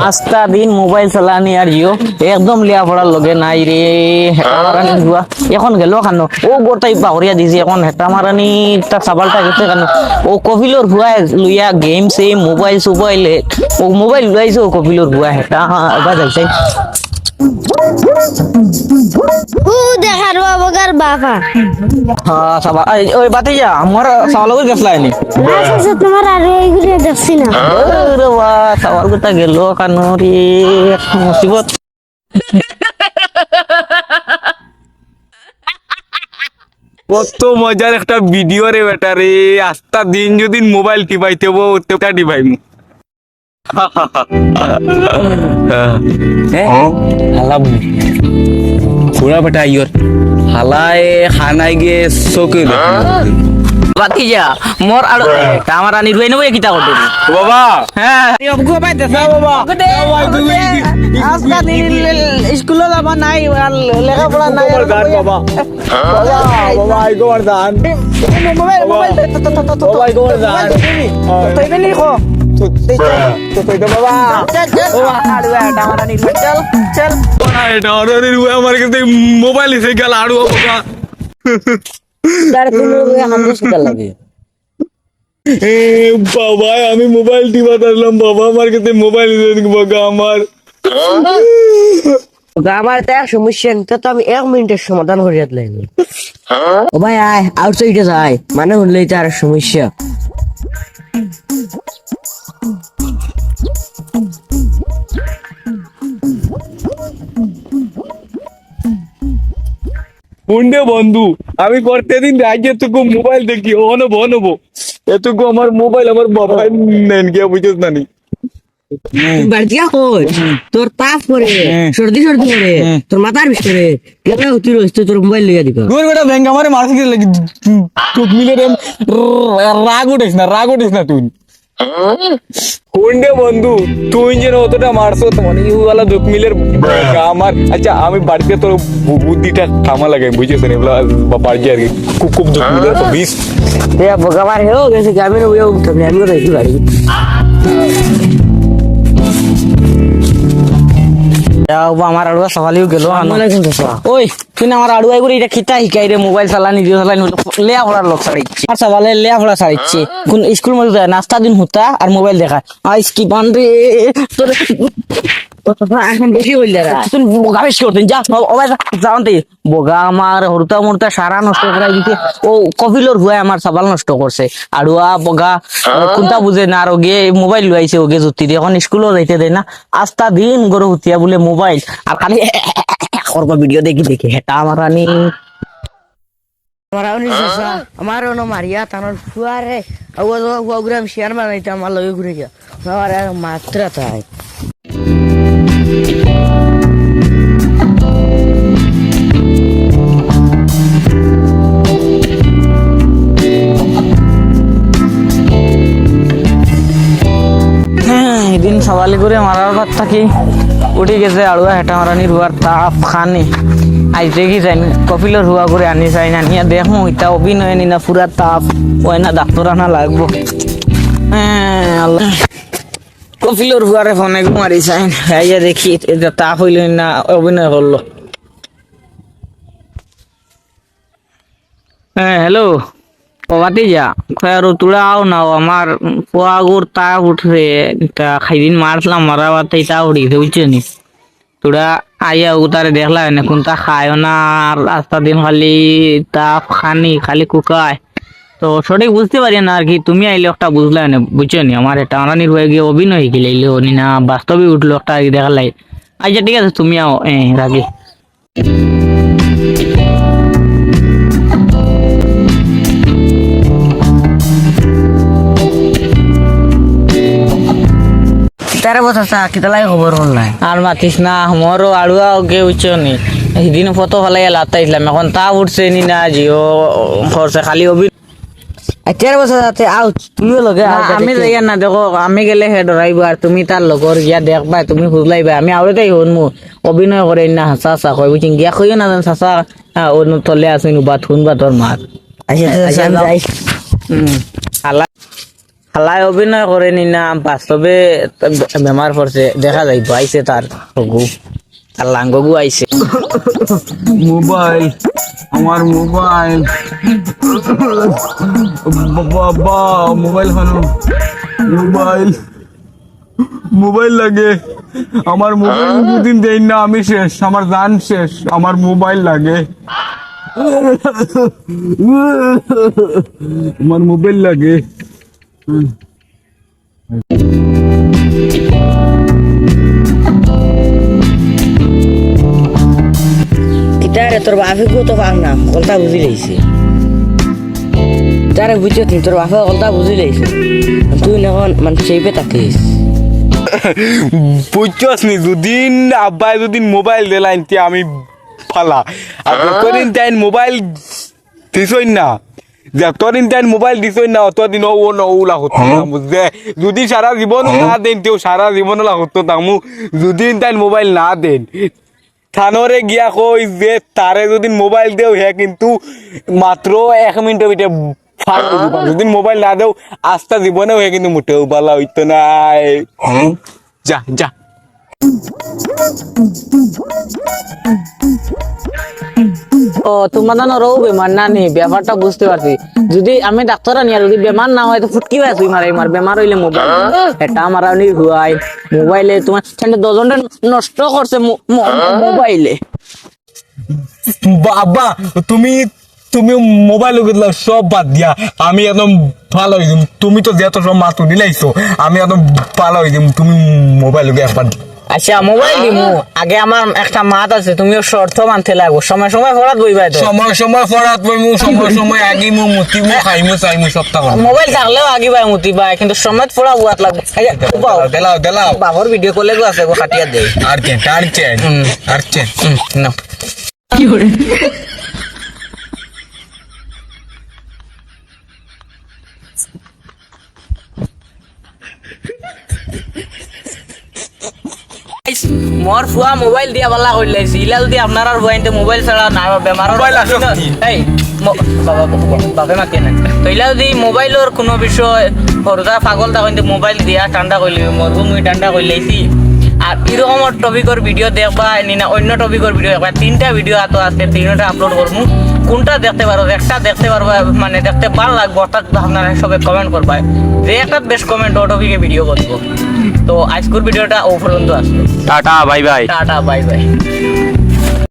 আস্তা দিন মোবাইল চালানি আর জিও একদম লিয়া পড়ার লগে নাই রে। হেটা মারানি হুয়া এখন গেল কেন ও গোটাই পাহরিয়া দিছি। এখন হেটা মারানি তার সাবালটা গেছে কেন ও কপিলর হুয়া লইয়া গেম সে মোবাইল সুবাইলে ও মোবাইল লইছে ও কপিলর হুয়া হেটা এবার যাইছে ও দেখার বাবার বাবা হ্যাঁ সাবা ওই বাতি যা আমার সাবাল লগে গেছলাইনি আচ্ছা তোমার আর এইগুলো দেখছি না রে বা সাবাল গোটা গেল কেন রে মুসিবত। কত মজার একটা ভিডিও রে বেটা রে। আস্তা দিন যদি মোবাইল টিপাইতে ওটা টিপাইমু। হালা পুরা বেটা ইয়র হালায় খানাই গে চৌকে বাতি যা মোর আর আমার আনি রুই নেবো কিতা করতে বাবা। হ্যাঁ অবগো পাইতেছ বাবা আজকা দিন স্কুলে যাবা নাই আর লেখাপড়া নাই বাবা বাবা আই গোর দান মোবাইল মোবাইল বাবা আই গোর দান তুই বেনি খো তো বাবা ও আড়ু আমার আনি চল চল এটা অর্ডার আমার কাছে মোবাইল এসে গেল আড়ু বাবা। তার কোন হামদুস কিতা লাগে বাবা আমি মোবাইল টিপা ধরলাম বাবা আমার কাছে মোবাইল বাবা আমার আমার তো এক সমস্যা তো আমি 1 মিনিটের সমাধান করিয়া দিলাম। ও ভাই আয় আউটসাইডে যাই মানে হলেই তো আর সমস্যা। কোনডে বন্ধু আমি প্রত্যেকদিন রাজ্যে তোকে মোবাইল দেখি অনবো এতটুকু আমার মোবাইল আমার বাবাই নেন গিয়া বুঝিস না নি বাড়িয়া কই তোর তাপ করে সর্দি করে তোর মাথার বিষ করে কেন তুই রইছ তোর মোবাইল লইয়া দিবা তোর বেটা ব্যাংক আমারে মারছে কি লাগি টুক মিলে রে রাগ উঠিস না তুই কোনডে বন্ধু তুই যেন অতটা মারছো মানে ইউওয়ালা দুঃখ মিলের আমার। আচ্ছা আমি বাড়িতে তোর বুদ্ধিটা থামা লাগাই বুঝেছ না এগুলা বাড়ি আর কি খুব দুঃখ মিলের তো বিষ এ ভগবান হেও গেছে আমি ওই উঠবে আমি রইছি বাড়ি আমার আড়ুয়া সকালেও গেল ওই তুই আমার আড়ুয়াই করে এটা খিতা শিকাই রে মোবাইল চালানি দিয়ে চালানি লেয়া পড়ার লোক ছাড়িচ্ছে আর সকালে লেয়া পড়া ছাড়িচ্ছে কোন স্কুল মধ্যে যায় নাস্তা দিন হুতা আর মোবাইল দেখা আইস কি বান রে তোর এখন বেশি হইল তুই বোগা বেশ করতেন যা যাওতে বোগা আমার হরুতা মরুতা সারা নষ্ট করাই দিতে ও কপিলর হুয়া আমার সাবাল নষ্ট করছে আড়ুয়া বোগা কোনটা বুঝে না আর ওগে মোবাইল লইছে ওগে জুতি দিয়ে এখন স্কুলও যাইতে দেয় না আস্তা দিন গরু হুতিয়া বলে মোবাইল আর খালি করবো ভিডিও দেখি হেটা আমার আনি আমার মারিয়া তানোর ফুয়ারে হুয়া শেয়ার বানাইতে আমার লগে ঘুরে গিয়া আমার মাত্রা তাই এদিন সকালে করে মারার পর থাকি উঠে গেছে আড়ুয়া হেটা মারানি রুয়ার তাপ খানি আজ দেখি যাই কপিলর হুয়া করে আনি চাই না নিয়ে দেখো এটা অভিনয় নি না পুরা তাপ ওই না ডাক্তার আনা লাগবো। হ্যাঁ আল্লাহ কপিলর হুয়ারে ফোনে মারি চাই ভাইয়া দেখি এটা তাপ হইল না অভিনয় করলো। হ্যাঁ হ্যালো কবাতে যা আর তোরা আও না আমার পোয়াগুর তা উঠছে তা খাইদিন মারলাম মারা বাতে তা উঠিছে বুঝছো নি তোরা আইয়া উতারে দেখলা না কোনটা খায় না আর রাস্তা দিন খালি তাপ খানি খালি কুকায় তো সঠিক বুঝতে পারি না আর কি তুমি আইলে একটা বুঝলা না বুঝছো নি আমার এটা আনানির হয়ে গিয়ে অভিনয় গেলে নি না বাস্তবে উঠলো একটা দেখালাই আচ্ছা ঠিক আছে তুমি আও রাখি। তারে বসা কিতা লাগে খবর হল নাই আর মাতিস না আমারও আড়ুয়া ওকে উঠছো নি সেদিন ফটো ফলাই লাতাইছিলাম এখন তা উঠছে নি না জিও করছে খালি আচ্ছা বসে যাতে আও তুমিও লগে না, আমি যাইয়া না দেখো আমি গেলে হে ডরাইব আর তুমি তার লগর গিয়া দেখবা তুমি খুঁজলাইবা আমি আওড়াতেই শুনমু অভিনয় করে না হাসা হাসা কয় বুঝছি গিয়া কইও না জান চাচা অন্য তলে আসুন বা শুনবা তোর মাত আচ্ছা আমি যাই খালাই অভিনয় করে নি না বাস্তবে বেমার পড়ছে দেখা যাইব আইছে তার হগু তার লাঙ্গগু আইছে মোবাইল আমার মোবাইল বাবা মোবাইল খানো মোবাইল মোবাইল লাগে আমার মোবাইল দুদিন দেই না আমি শেষ আমার জান শেষ আমার মোবাইল লাগে আমার মোবাইল লাগে কিতারে তোর বাপে তো পাক না কলটা বুঝি লইছে তারে বুঝছো তুই তোর বাপে কলটা বুঝি লইছে তুই এখন মানে সেইপে থাকিস বুঝছস নি দুদিন আব্বাই দুদিন মোবাইল দিলাইন তে আমি ফালা আর যতদিন তাই মোবাইল দিছই না যতদিন তাই মোবাইল দিছই না অতদিন ও নৌলা হতো না বুঝছে যদি সারা জীবন না দেন তেও সারা জীবন লা হতো তামু দুদিন তাই মোবাইল না দেন থানরে গিয়া কই যে তারে যদি মোবাইল দেও হে কিন্তু মাত্র 1 মিনিটের ভিতরে ফাট দিবা যদি মোবাইল না দেও আস্তা জীবনেও হে কিন্তু মোটেও ভালো হইতো না যা যা ও তোমার জানো রৌ বেমার না নি ব্যাপারটা বুঝতে পারছি যদি আমি ডাক্তার আনি আর যদি বেমার না হয় তো ফুটকি ভাই তুই মারাই মার বেমার হইলে মোবাইল এটা মারা নি হুয়াই মোবাইলে তোমার ছেলে দজনটা নষ্ট করছে মোবাইলে বাবা তুমি তুমি মোবাইল গেলা সব বাদ দিয়া আমি একদম ভালো হয়ে যাম তুমি তো যত সব মাথু নিলাইছো আমি একদম ভালো হয়ে যাম তুমি মোবাইল গে একবার আচ্ছা মোবাইল দিমু আগে আমার একটা মাত আছে তুমিও শর্ত মানতে লাগবো সময় সময় ফরাত বইবাই তো সময় সময় ফরাত বইমু সময় সময় আগিমু মুতিমু খাইমু চাইমু সব টাকা মোবাইল থাকলেও আগে বাই মুতি বাই কিন্তু সময় ফোড়া বুয়াত লাগবে দেলাও দেলাও বাবর ভিডিও করলে গো আছে গো খাটিয়া দে আর কে আর কে না মোর ফুয়া মোবাইল দিয়া বালা কই লাইছি ইলা যদি আপনার আর বইনতে মোবাইল ছাড়া না বেমার মোবাইল আসক্তি। এই বাবা বাবা মা কেন তো ইলা যদি মোবাইলের কোনো বিষয় হরদা পাগল তা কইতে মোবাইল দিয়া ঠান্ডা কইলি মরবো মুই ঠান্ডা কই লাইছি আর এরকম টপিকের ভিডিও দেখবা নিনা অন্য টপিকের ভিডিও দেখবা 3টা ভিডিও আতো আছে 3টা আপলোড করমু কোনটা দেখতে পারো একটা দেখতে পারবা মানে দেখতে ভালো লাগবে অর্থাৎ আপনারা সবাই কমেন্ট করবা যে একটা বেশ কমেন্ট ও টপিকে ভিডিও করবো তো আজকের ভিডিওটা ও পর্যন্ত আসলো tata bye bye tata bye bye